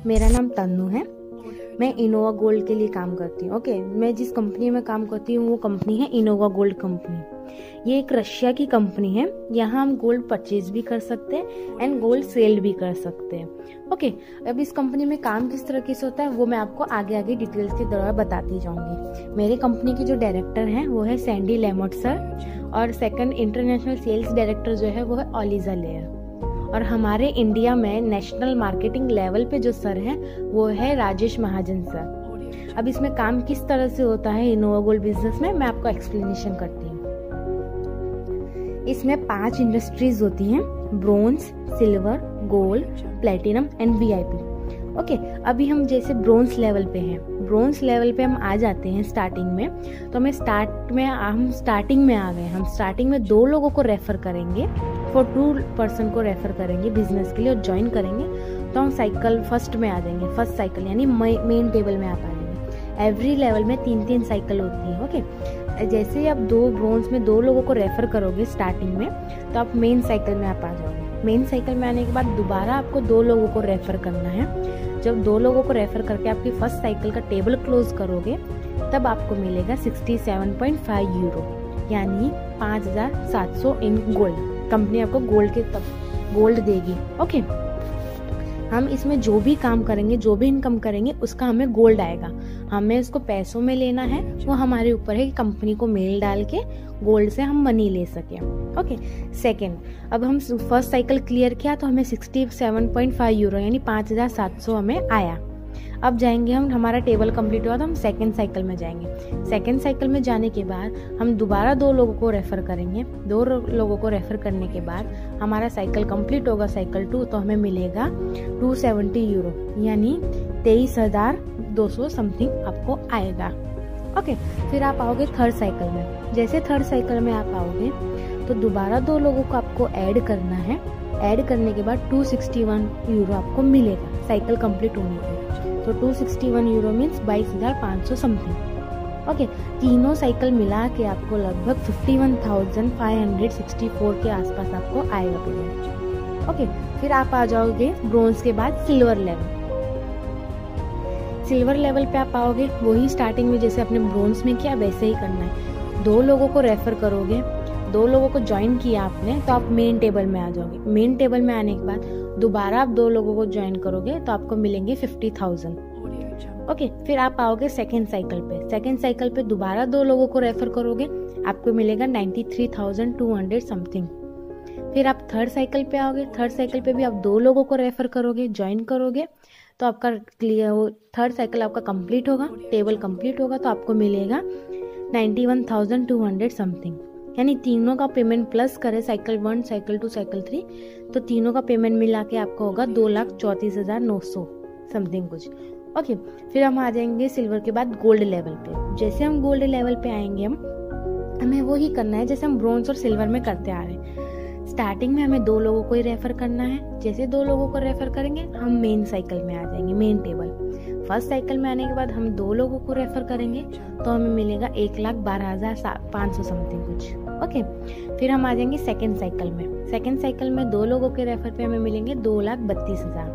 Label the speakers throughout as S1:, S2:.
S1: मेरा नाम तन्नू है। मैं इनोवा गोल्ड के लिए काम करती हूँ। ओके, मैं जिस कंपनी में काम करती हूँ वो कंपनी है इनोवा गोल्ड कंपनी। ये एक रशिया की कंपनी है। यहाँ हम गोल्ड परचेज भी कर सकते हैं एंड गोल्ड सेल भी कर सकते हैं। ओके, अब इस कंपनी में काम किस तरह से होता है वो मैं आपको आगे आगे डिटेल्स के द्वारा बताती जाऊंगी। मेरे कंपनी के जो डायरेक्टर हैं वो है सैंडी लेमोट सर, और सेकंड इंटरनेशनल सेल्स डायरेक्टर जो है वो है ओलिजा लेयर, और हमारे इंडिया में नेशनल मार्केटिंग लेवल पे जो सर हैं वो है राजेश महाजन सर। अब इसमें काम किस तरह से होता है इनोवा गोल्ड बिजनेस में, मैं आपको एक्सप्लेनेशन करती हूँ। इसमें 5 इंडस्ट्रीज होती हैं: bronze, silver, gold, platinum and VIP. Okay, अभी हम जैसे ब्रोंज लेवल पे हैं, ब्रोंज लेवल पे हम आ जाते हैं स्टार्टिंग में। तो हम स्टार्टिंग में आ गए। हम स्टार्टिंग में 2 लोगों को रेफर करेंगे, फॉर 2 पर्सन को रेफर करेंगे बिजनेस के लिए और ज्वाइन करेंगे। तो हम साइकिल फर्स्ट में आ जाएंगे, फर्स्ट साइकिल यानी मेन टेबल में आप आ जाएंगे। एवरी लेवल में 3-3 साइकिल होती है। ओके, जैसे ही आप 2 ब्रोंज में 2 लोगों को रेफर करोगे स्टार्टिंग में, तो आप मेन साइकिल में आप आ जाओगे। मेन साइकिल में आने के बाद दोबारा आपको 2 लोगों को रेफर करना है। जब 2 लोगों को रेफर करके आपकी फर्स्ट साइकिल का टेबल क्लोज करोगे, तब आपको मिलेगा 67.5 यूरो यानी 5,700 इन गोल्ड। कंपनी आपको गोल्ड देगी। ओके, हम इसमें जो भी काम करेंगे, जो भी इनकम करेंगे, उसका हमें गोल्ड आएगा। हमें उसको पैसों में लेना है, वो हमारे ऊपर है कि कंपनी को मेल डाल के गोल्ड से हम मनी ले सकें। ओके, सेकेंड, अब हम फर्स्ट साइकिल क्लियर किया तो हमें 67.5 यूरो यानी 5,700 हमें आया। अब जाएंगे हम, हमारा टेबल कंप्लीट हुआ तो हम सेकंड साइकिल में जाएंगे। सेकंड साइकिल में जाने के बाद हम दोबारा 2 लोगों को रेफर करेंगे। 2 लोगों को रेफर करने के बाद हमारा साइकिल कंप्लीट होगा, साइकिल 2, तो हमें मिलेगा 270 यूरो यानी 23,200 समथिंग आपको आएगा। ओके, फिर आप आओगे थर्ड साइकिल में। जैसे थर्ड साइकिल में आप आओगे तो दोबारा 2 लोगों को आपको ऐड करना है। ऐड करने के बाद 261 यूरो आपको मिलेगा साइकिल कंप्लीट होने के। तो 261 यूरो मीन्स 22,500 समथिंग। ओके, तीनों साइकिल मिला के आपको लगभग 51,564 के आसपास आपको आएगा पेमेंट। ओके, फिर आप आ जाओगे ब्रोंज के बाद सिल्वर लेवल। सिल्वर लेवल पे आप आओगे, वही स्टार्टिंग में जैसे अपने ब्रोंज में किया वैसे ही करना है। 2 लोगों को रेफर करोगे, 2 लोगों को ज्वाइन किया आपने, तो आप मेन टेबल में आ जाओगे। मेन टेबल में आने के बाद दोबारा आप 2 लोगों को ज्वाइन करोगे तो आपको मिलेंगे 50,000। ओके, फिर आप आओगे सेकेंड साइकिल पे। सेकेंड साइकिल पे दोबारा 2 लोगों को रेफर करोगे, आपको मिलेगा 93,200 समथिंग। फिर आप थर्ड साइकिल पे आओगे। थर्ड साइकिल पे भी आप 2 लोगों को रेफर करोगे, ज्वाइन करोगे, तो आपका क्लियर थर्ड साइकिल आपका कंप्लीट होगा, टेबल कंप्लीट होगा, तो आपको मिलेगा 91,200 समथिंग। यानी तीनों का पेमेंट प्लस करे, साइकिल 1, साइकिल 2, साइकिल 3, तो तीनों का पेमेंट मिला के आपका होगा 2,34,900 समथिंग कुछ। ओके, फिर हम आ जाएंगे सिल्वर के बाद गोल्ड लेवल पे। जैसे हम गोल्ड लेवल पे आएंगे, हमें वो ही करना है जैसे हम ब्रोंज और सिल्वर में करते आ रहे हैं। स्टार्टिंग में हमें 2 लोगों को ही रेफर करना है। जैसे 2 लोगों को रेफर करेंगे हम मेन साइकिल में आ जाएंगे, मेन टेबल। फर्स्ट साइकिल में आने के बाद हम 2 लोगों को रेफर करेंगे तो हमें मिलेगा 1,12,500 समथिंग कुछ। ओके, फिर हम आ जाएंगे सेकेंड साइकिल में। सेकेंड साइकिल में 2 लोगों के रेफर पे हमें मिलेंगे 2,32,000।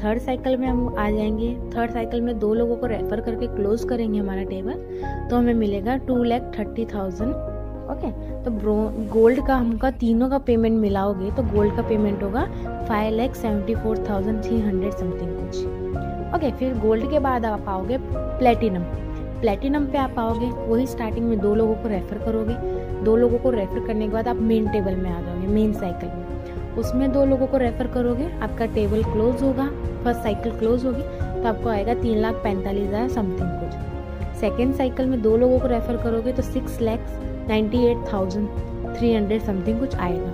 S1: थर्ड साइकिल में हम आ जाएंगे। थर्ड साइकिल में 2 लोगों को रेफर करके क्लोज करेंगे हमारा टेबल, तो हमें मिलेगा 2,30,000। ओके, तो गोल्ड का हमका तीनों का पेमेंट मिलाओगे तो गोल्ड का पेमेंट होगा 5,74,300 समथिंग कुछ। ओके, फिर गोल्ड के बाद आप आओगे प्लेटिनम। प्लेटिनम पे आप आओगे, वही स्टार्टिंग में 2 लोगों को रेफर करोगे। 2 लोगों को रेफर करने के बाद आप मेन टेबल में आ जाओगे, मेन साइकिल में। उसमें 2 लोगों को रेफर करोगे, आपका टेबल क्लोज होगा, फर्स्ट साइकिल क्लोज होगी, तो आपको आएगा 3,45,000 समथिंग कुछ। सेकेंड साइकिल में 2 लोगों को रेफर करोगे तो 6,98,300 समथिंग कुछ आएगा।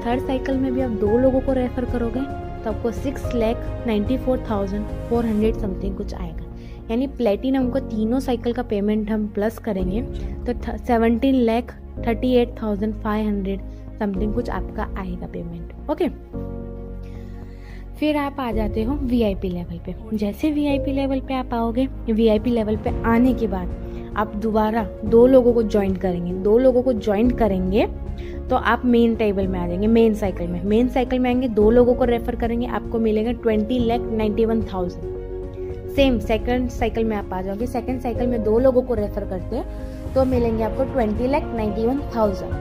S1: थर्ड साइकिल में भी आप 2 लोगों को रेफर करोगे तो आपको 6,94,400 समथिंग कुछ आएगा। यानी प्लेटिनम को तीनों साइकिल का पेमेंट हम प्लस करेंगे तो 17,38,500 समथिंग कुछ आपका आएगा पेमेंट। ओके, फिर आप आ जाते हो वीआईपी लेवल पे। जैसे वीआईपी लेवल पे आप आओगे, वीआईपी लेवल पे आने के बाद आप दोबारा 2 लोगों को ज्वाइन करेंगे। 2 लोगों को ज्वाइन करेंगे तो आप मेन टेबल में आ जाएंगे, मेन साइकिल में। मेन साइकिल में आएंगे, 2 लोगों को रेफर करेंगे, आपको मिलेगा 20,91,000। सेम सेकंड साइकिल में आप आ जाओगे, सेकंड साइकिल में 2 लोगों को रेफर करते हैं तो मिलेंगे आपको 20,91,000।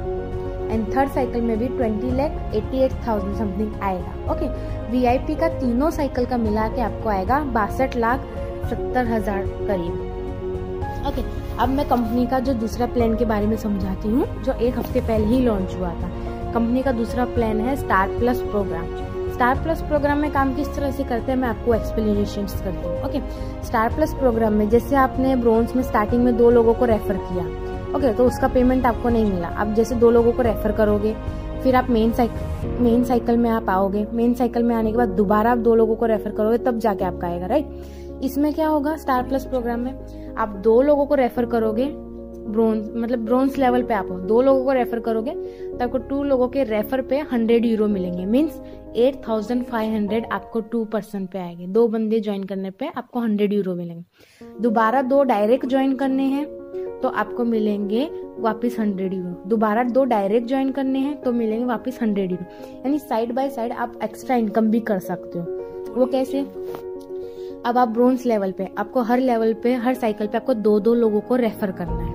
S1: एंड थर्ड साइकिल में भी 20,88,000 समथिंग आएगा। ओके, वीआईपी का तीनों साइकिल का मिला के आपको आएगा 62,70,000 करीब। ओके, अब मैं कंपनी का जो दूसरा प्लान के बारे में समझाती हूँ, जो 1 हफ्ते पहले ही लॉन्च हुआ था। कंपनी का दूसरा प्लान है Star Plus programme. Star Plus programme में काम किस तरह से करते हैं मैं आपको एक्सप्लेनेशन करती हूँ। ओके, स्टार प्लस प्रोग्राम में जैसे आपने ब्रोंज में स्टार्टिंग में 2 लोगों को रेफर किया, ओके, तो उसका पेमेंट आपको नहीं मिला। आप जैसे 2 लोगों को रेफर करोगे, फिर आप मेन साइकिल में आप आओगे, मेन साइकिल में आने के बाद दोबारा आप 2 लोगों को रेफर करोगे, तब जाके आपका आएगा, राइट। इसमें क्या होगा, स्टार प्लस प्रोग्राम में आप 2 लोगों को रेफर करोगे, ब्रोंज लेवल पे आप 2 लोगों को रेफर करोगे तो आपको 2 लोगों के रेफर पे 100 यूरो मिलेंगे। मीन्स 8,500 आपको 2% पे आएंगे। 2 बंदे ज्वाइन करने पे आपको 100 यूरो मिलेंगे। दोबारा 2 डायरेक्ट ज्वाइन करने हैं तो आपको मिलेंगे वापस 100 यूरो। दोबारा 2 डायरेक्ट ज्वाइन करने हैं तो मिलेंगे वापस 100 यूरो। यानी साइड बाय साइड आप एक्स्ट्रा इनकम भी कर सकते हो। वो कैसे? अब आप ब्रोंज लेवल पे, आपको हर लेवल पे, हर साइकिल पे आपको 2-2 लोगों को रेफर करना है,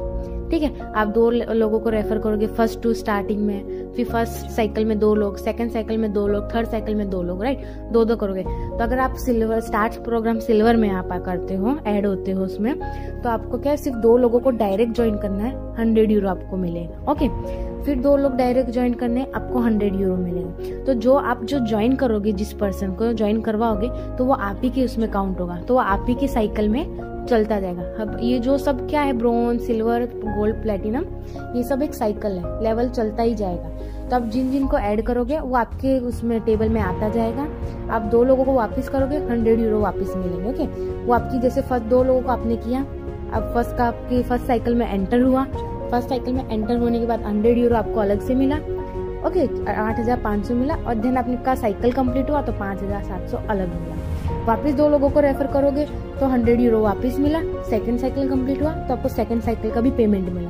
S1: ठीक है। आप 2 लोगों को रेफर करोगे, फर्स्ट 2 स्टार्टिंग में, फिर फर्स्ट साइकिल में 2 लोग, सेकंड साइकिल में 2 लोग, थर्ड साइकिल में 2 लोग, राइट। 2-2 करोगे। तो अगर आप सिल्वर स्टार्ट प्रोग्राम सिल्वर में आप करते हो, ऐड होते हो उसमें, तो आपको क्या सिर्फ 2 लोगों को डायरेक्ट ज्वाइन करना है, 100 यूरो आपको मिलेगा। ओके, फिर 2 लोग डायरेक्ट ज्वाइन करने, आपको 100 यूरो मिलेगा। तो जो आप जो करोगे, जिस पर्सन को ज्वाइन करवाओगे, तो वो आप ही के उसमें काउंट होगा, तो वो आप ही की साइकिल में चलता जाएगा। अब ये जो सब क्या है, ब्रोंज, सिल्वर, गोल्ड, प्लेटिनम, ये सब एक साइकिल है, लेवल चलता ही जाएगा। तो आप जिन को ऐड करोगे वो आपके उसमें टेबल में आता जाएगा। आप 2 लोगों को वापस करोगे, 100 यूरो वापस मिलेंगे। ओके, वो आपकी जैसे फर्स्ट 2 लोगों को आपने किया, अब आपकी फर्स्ट साइकिल में एंटर हुआ, फर्स्ट साइकिल में एंटर होने के बाद 100 यूरो आपको अलग से मिला। ओके, 8,500 मिला। और देन आपका साइकिल कंप्लीट हुआ तो 5,700 अलग मिला। वापस 2 लोगों को रेफर करोगे तो 100 यूरो वापस मिला। सेकंड साइकिल कंप्लीट हुआ तो आपको सेकंड साइकिल का भी पेमेंट मिला।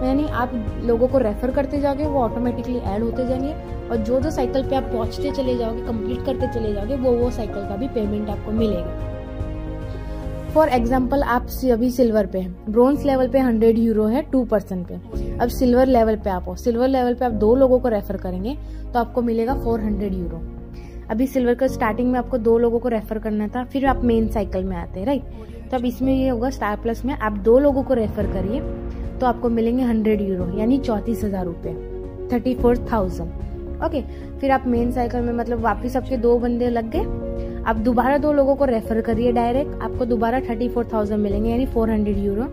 S1: यानी आप लोगों को रेफर करते जाओगे, वो ऑटोमेटिकली ऐड होते जाएंगे, और जो साइकिल पे आप पहुंचते चले जाओगे, कंप्लीट करते चले जाओगे, वो साइकिल का भी पेमेंट आपको मिलेगा। फॉर एग्जाम्पल, आप अभी सिल्वर पे हैं, ब्रोंज लेवल पे 100 यूरो है 2% पे। अब सिल्वर लेवल पे आप हो, सिल्वर लेवल पे आप 2 लोगों को रेफर करेंगे तो आपको मिलेगा 400 यूरो। अभी सिल्वर का स्टार्टिंग में आपको 2 लोगों को रेफर करना था, फिर आप मेन साइकिल में आते हैं, राइट। तो अब इसमें ये होगा, स्टार प्लस में आप 2 लोगों को रेफर करिए तो आपको मिलेंगे 100 यूरो, यानी 34,000 रुपए, 34,000। ओके, फिर आप मेन साइकिल में, मतलब वापिस आपके 2 बंदे लग गए। आप दोबारा 2 लोगों को रेफर करिए डायरेक्ट, आपको दोबारा 34,000 मिलेंगे, यानी 400 यूरो।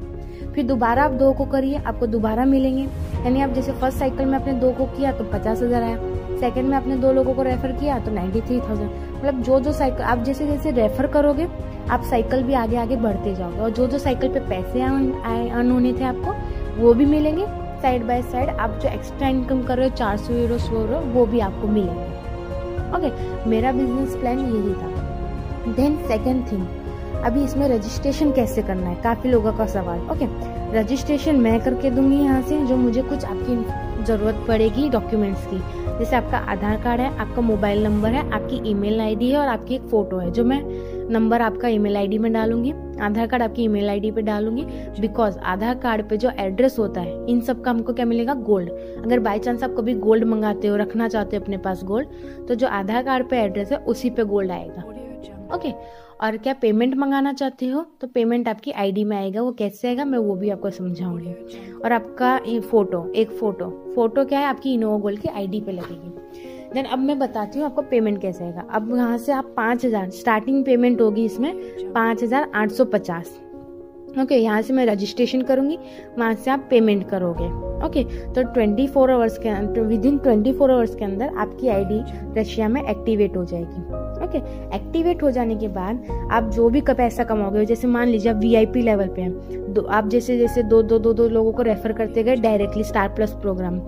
S1: फिर दोबारा आप 2 को करिए, आपको दोबारा मिलेंगे, यानी आप जैसे फर्स्ट साइकिल में आपने 2 को किया तो 50,000 आया, सेकंड में आपने 2 लोगों को रेफर किया तो 93,000। मतलब जो साइकिल आप जैसे रेफर करोगे, आप साइकिल भी आगे आगे बढ़ते जाओगे, और जो साइकिल पे पैसे अर्न होने थे आपको, वो भी मिलेंगे। साइड बाय साइड आप जो एक्स्ट्रा इनकम कर रहे हो, 400 यूरो, 100 यूरो, वो भी आपको मिलेंगे। ओके, मेरा बिजनेस प्लान यही था। देन सेकेंड थिंग, अभी इसमें रजिस्ट्रेशन कैसे करना है, काफी लोगों का सवाल। ओके, रजिस्ट्रेशन मैं करके दूंगी यहाँ से, जो मुझे कुछ आपकी जरूरत पड़ेगी डॉक्यूमेंट्स की, जैसे आपका आधार कार्ड है, आपका मोबाइल नंबर है, आपकी ईमेल आईडी है, और आपकी एक फोटो है, जो मैं नंबर आपका ईमेल आईडी में डालूंगी, आधार कार्ड आपकी ईमेल आईडी पे डालूंगी। बिकॉज आधार कार्ड पे जो एड्रेस होता है, इन सब का हमको क्या मिलेगा, गोल्ड। अगर बाय चांस आप कभी गोल्ड मंगाते हो, रखना चाहते हो अपने पास गोल्ड, तो जो आधार कार्ड पे एड्रेस है उसी पे गोल्ड आएगा। ओके, और क्या पेमेंट मंगाना चाहते हो तो पेमेंट आपकी आईडी में आएगा। वो कैसे आएगा मैं वो भी आपको समझाऊंगी। और आपका एक फोटो क्या है, आपकी इनोवा गोल्ड की आईडी पे लगेगी। देन अब मैं बताती हूँ आपको पेमेंट कैसे आएगा। अब यहाँ से आप 5,000 स्टार्टिंग पेमेंट होगी, इसमें 5,850। ओके, यहाँ से मैं रजिस्ट्रेशन करूंगी, वहां से आप पेमेंट करोगे। ओके, तो 24 आवर्स के अंदर, विदिन 24 आवर्स के अंदर आपकी आईडी रशिया में एक्टिवेट हो जाएगी। ओके, एक्टिवेट हो जाने के बाद आप जो भी पैसा कमाओगे, जैसे मान लीजिए आप वीआईपी लेवल पे हैं, आप जैसे दो लोगों को रेफर करते गए डायरेक्टली स्टार प्लस प्रोग्राम,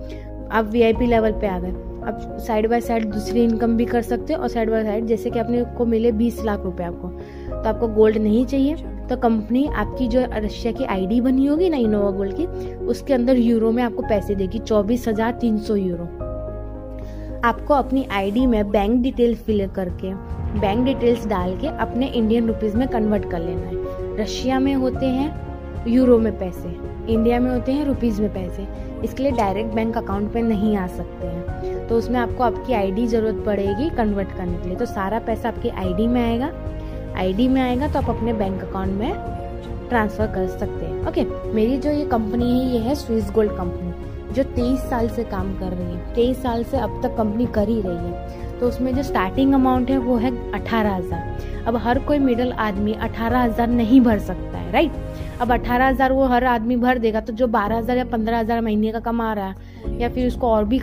S1: आप वीआईपी लेवल पे आ गए। अब साइड बाय साइड दूसरी इनकम भी कर सकते हो, और साइड बाय साइड जैसे कि अपने को मिले 20 लाख रुपए आपको, तो आपको गोल्ड नहीं चाहिए, तो कंपनी आपकी जो रशिया की आईडी बनी होगी ना इनोवा गोल्ड की, उसके अंदर यूरो में आपको पैसे देगी, 24,300 यूरो। आपको अपनी आईडी में बैंक डिटेल फिल करके, बैंक डिटेल्स डाल के अपने इंडियन रुपीज में कन्वर्ट कर लेना है। रशिया में होते हैं यूरो में पैसे, इंडिया में होते हैं रुपीज में पैसे, इसके लिए डायरेक्ट बैंक अकाउंट में नहीं आ सकते हैं। तो उसमें आपको आपकी आईडी जरूरत पड़ेगी कन्वर्ट करने के लिए। तो सारा पैसा आपकी आईडी में आएगा, आईडी में आएगा तो आप अपने बैंक अकाउंट में ट्रांसफर कर सकते हैं। ओके, मेरी जो ये कंपनी है ये है स्विस गोल्ड कंपनी, जो 23 साल से काम कर रही है। 23 साल से अब तक कंपनी कर ही रही है। तो उसमें जो स्टार्टिंग अमाउंट है वो है 18,000। अब हर कोई मिडिल आदमी 18,000 नहीं भर सकता है, राइट। अब 18,000 वो हर आदमी भर देगा तो जो 12,000 या 15,000 महीने का कमा रहा है, या फिर उसको और भी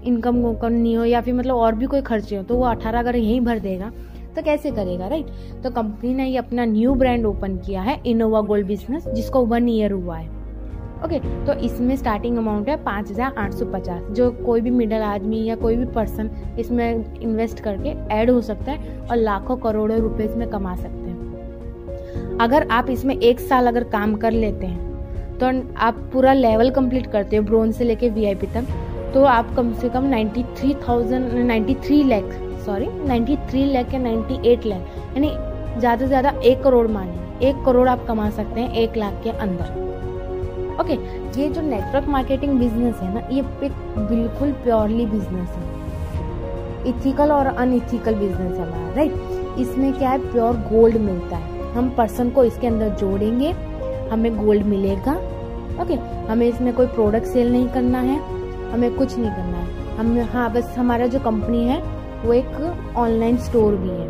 S1: इनकम करनी हो, या फिर मतलब और भी कोई खर्चे हो, तो वो 18 अगर यहीं भर देगा तो कैसे करेगा, राइट। तो कंपनी ने ये अपना न्यू ब्रांड ओपन किया है इनोवा गोल्ड बिजनेस, जिसको 1 ईयर हुआ है। ओके, तो इसमें स्टार्टिंग अमाउंट है 5,850, जो कोई भी मिडिल आदमी या कोई भी पर्सन इसमें इन्वेस्ट करके ऐड हो सकता है और लाखों करोड़ों रुपए इसमें कमा सकते हैं। अगर आप इसमें 1 साल अगर काम कर लेते हैं तो आप पूरा लेवल कंप्लीट करते हो, ब्रोंज से लेके VIP तक, तो आप कम से कम 93 लाख या 98 लाख, यानी ज़्यादा से ज़्यादा 1 करोड़ मानिए, 1 करोड़ आप कमा सकते हैं 1 लाख के अंदर। ओके, ये जो नेटवर्क मार्केटिंग बिजनेस है ना, ये बिल्कुल प्योरली बिजनेस है, इथिकल और अनइथिकल बिजनेस है हमारा, राइट। इसमें क्या है, प्योर गोल्ड मिलता है। हम पर्सन को इसके अंदर जोड़ेंगे, हमें गोल्ड मिलेगा। ओके, हमें इसमें कोई प्रोडक्ट सेल नहीं करना है, हमें कुछ नहीं करना है। हम हाँ, बस हमारा जो कंपनी है वो एक ऑनलाइन स्टोर भी है,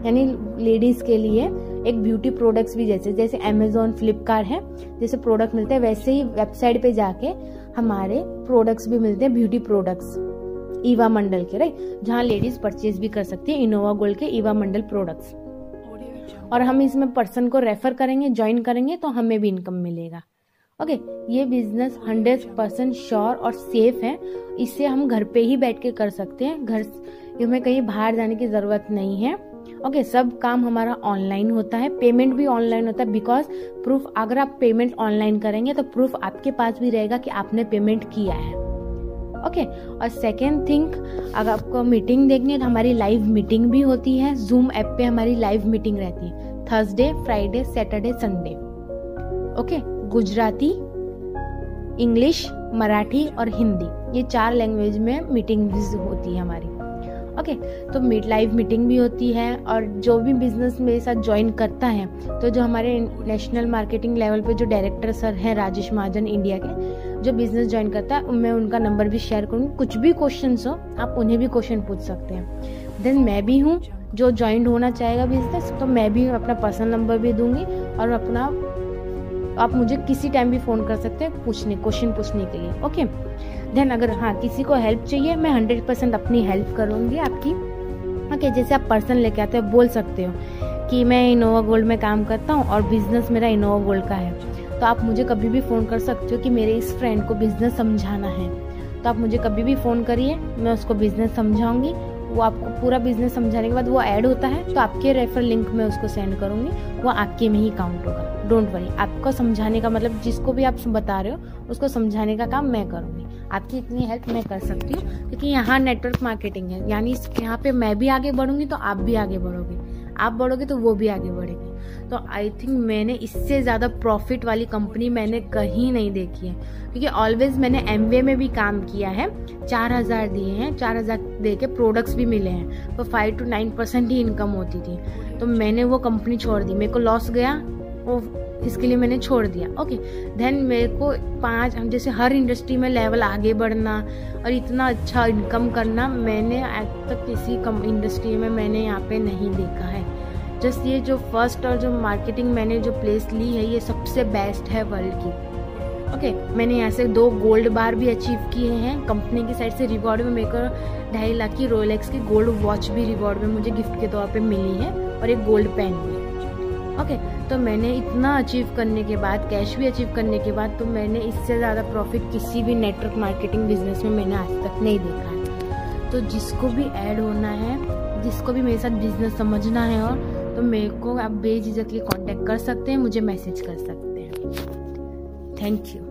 S1: यानी लेडीज के लिए एक ब्यूटी प्रोडक्ट्स भी, जैसे अमेजोन, फ्लिपकार्ट है, जैसे प्रोडक्ट मिलते हैं वैसे ही वेबसाइट पे जाके हमारे प्रोडक्ट्स भी मिलते हैं, ब्यूटी प्रोडक्ट्स ईवा मंडल के, राइट, जहाँ लेडीज परचेज भी कर सकती है इनोवा गोल्ड के ईवा मंडल प्रोडक्ट्स। और हम इसमें पर्सन को रेफर करेंगे, ज्वाइन करेंगे तो हमें भी इनकम मिलेगा। ओके, ये बिजनेस 100% श्योर और सेफ है। इसे हम घर पे ही बैठ के कर सकते हैं, घर हमें कहीं बाहर जाने की जरूरत नहीं है। ओके, सब काम हमारा ऑनलाइन होता है, पेमेंट भी ऑनलाइन होता है, बिकॉज प्रूफ, अगर आप पेमेंट ऑनलाइन करेंगे तो प्रूफ आपके पास भी रहेगा कि आपने पेमेंट किया है। ओके, और सेकेंड थिंग, अगर आपको मीटिंग देखनी है तो हमारी लाइव मीटिंग भी होती है, जूम ऐप पे हमारी लाइव मीटिंग रहती है, Thursday, Friday, Saturday, Sunday. Okay, Gujarati, English, Marathi और हिंदी, ये 4 लैंग्वेज में मीटिंग होती है हमारी। ओके, तो लाइव मीटिंग भी होती है। और जो भी बिजनेस मेरे साथ ज्वाइन करता है, तो जो हमारे नेशनल मार्केटिंग लेवल पे जो डायरेक्टर सर हैं राजेश महाजन इंडिया के, जो बिजनेस ज्वाइन करता है, मैं उनका नंबर भी शेयर करूँगी। कुछ भी क्वेश्चंस हो आप उन्हें भी क्वेश्चन पूछ सकते हैं। देन मैं भी हूँ जो ज्वाइन होना चाहेगा बिजनेस, तो मैं भी अपना पर्सनल नंबर भी दूंगी, और अपना आप मुझे किसी टाइम भी फोन कर सकते हैं क्वेश्चन पूछने के लिए। ओके, देन अगर हाँ किसी को हेल्प चाहिए, मैं 100% अपनी हेल्प करूंगी आपकी। ओके, जैसे आप पर्सन लेके आते हो, बोल सकते हो कि मैं इनोवा गोल्ड में काम करता हूँ और बिजनेस मेरा इनोवा गोल्ड का है, तो आप मुझे कभी भी फ़ोन कर सकते हो कि मेरे इस फ्रेंड को बिजनेस समझाना है, तो आप मुझे कभी भी फ़ोन करिए, मैं उसको बिजनेस समझाऊंगी। वो आपको पूरा बिजनेस समझाने के बाद वो ऐड होता है तो आपके रेफर लिंक में उसको सेंड करूंगी, वो आपके में ही काउंट होगा। डोंट वरी, आपको समझाने का मतलब जिसको भी आप बता रहे हो उसको समझाने का काम मैं करूंगी। आपकी इतनी हेल्प मैं कर सकती हूँ क्योंकि यहाँ नेटवर्क मार्केटिंग है, यानी यहाँ पे मैं भी आगे बढ़ूंगी तो आप भी आगे बढ़ोगे, आप बढ़ोगे तो वो भी आगे बढ़ेगी। तो आई थिंक मैंने इससे ज़्यादा प्रॉफिट वाली कंपनी मैंने कहीं नहीं देखी है, क्योंकि ऑलवेज मैंने एमवे में भी काम किया है, 4,000 दिए हैं, 4,000 दे के प्रोडक्ट्स भी मिले हैं, तो 5 to 9% ही इनकम होती थी। तो मैंने वो कंपनी छोड़ दी, मेरे को लॉस गया, वो इसके लिए मैंने छोड़ दिया। ओके, देन मेरे को हम जैसे हर इंडस्ट्री में लेवल आगे बढ़ना और इतना अच्छा इनकम करना मैंने आज तक किसी इंडस्ट्री में मैंने यहाँ पे नहीं देखा है। जस्ट ये जो फर्स्ट और जो मार्केटिंग मैंने जो प्लेस ली है ये सबसे बेस्ट है वर्ल्ड की। ओके, मैंने यहाँ से 2 गोल्ड बार भी अचीव किए हैं, कंपनी की साइड से रिवॉर्ड में मेरे को 2.5 लाख की रोलेक्स की गोल्ड वॉच भी रिवॉर्ड में मुझे गिफ्ट के तौर पे मिली है, और एक गोल्ड पेन भी। ओके, तो मैंने इतना अचीव करने के बाद, कैश भी अचीव करने के बाद, तो मैंने इससे ज़्यादा प्रॉफिट किसी भी नेटवर्क मार्केटिंग बिजनेस में मैंने आज तक नहीं देखा है। तो जिसको भी ऐड होना है, जिसको भी मेरे साथ बिजनेस समझना है, और तो मेरे को आप बेझिझकली कांटेक्ट कर सकते हैं, मुझे मैसेज कर सकते हैं। Thank you.